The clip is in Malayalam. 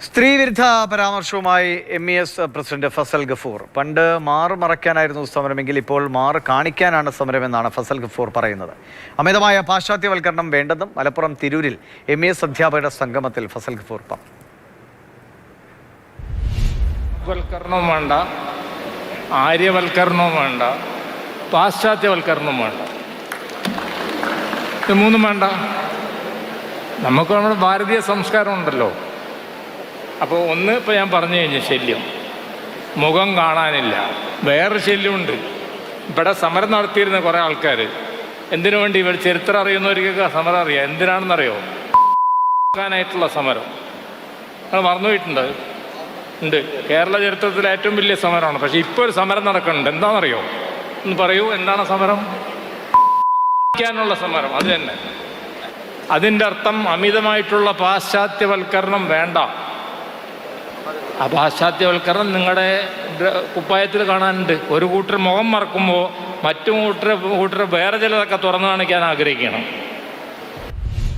സ്ത്രീവിരുദ്ധ പരാമർശവുമായി MES പ്രസിഡന്റ് ഫസൽ ഗഫൂർ. പണ്ട് മാറ് മറയ്ക്കാനായിരുന്നു സമരമെങ്കിൽ ഇപ്പോൾ മാറ് കാണിക്കാനാണ് സമരമെന്നാണ് ഫസൽ ഗഫൂർ പറയുന്നത്. അമിതമായ പാശ്ചാത്യവൽക്കരണം വേണ്ടെന്നും മലപ്പുറം തിരൂരിൽ MES അധ്യാപകരുടെ സംഗമത്തിൽ ഫസൽ ഗഫൂർ പറഞ്ഞു. വൽക്കരണവും വേണ്ട, ആര്യവൽക്കരണവും വേണ്ട, പാശ്ചാത്യവൽക്കരണവും വേണ്ട. ഇത് മൂന്നും വേണ്ട. നമുക്ക് നമ്മുടെ ഭാരതീയ സംസ്കാരം ഉണ്ടല്ലോ. അപ്പോൾ ഒന്ന് ഇപ്പോൾ ഞാൻ പറഞ്ഞു കഴിഞ്ഞ ശല്യം, മുഖം കാണാനില്ല. വേറെ ശല്യമുണ്ട്. ഇവിടെ സമരം നടത്തിയിരുന്ന കുറേ ആൾക്കാർ എന്തിനു വേണ്ടി, ഇവർ ചരിത്രം അറിയുന്നവർക്കൊക്കെ സമരം അറിയാം. എന്തിനാണെന്നറിയോ? ായിട്ടുള്ള സമരം. അത് മറന്നുപോയിട്ടുണ്ട്. ഉണ്ട്, കേരള ചരിത്രത്തിലെ ഏറ്റവും വലിയ സമരമാണ്. പക്ഷേ ഇപ്പോൾ ഒരു സമരം നടക്കുന്നുണ്ട്. എന്താണെന്നറിയോ? ഒന്ന് പറയൂ, എന്താണ് സമരം? ാനുള്ള സമരം. അത് തന്നെ. അതിൻ്റെ അർത്ഥം അമിതമായിട്ടുള്ള പാശ്ചാത്യവൽക്കരണം വേണ്ട. ആ പാശ്ചാത്യവൽക്കരണം നിങ്ങളുടെ കുപ്പായത്തിൽ കാണാനുണ്ട്. ഒരു കൂട്ടർ മുഖം മറക്കുമ്പോൾ മറ്റു കൂട്ടർ വേറെ ചിലതൊക്കെ തുറന്നു കാണിക്കാൻ ആഗ്രഹിക്കണം.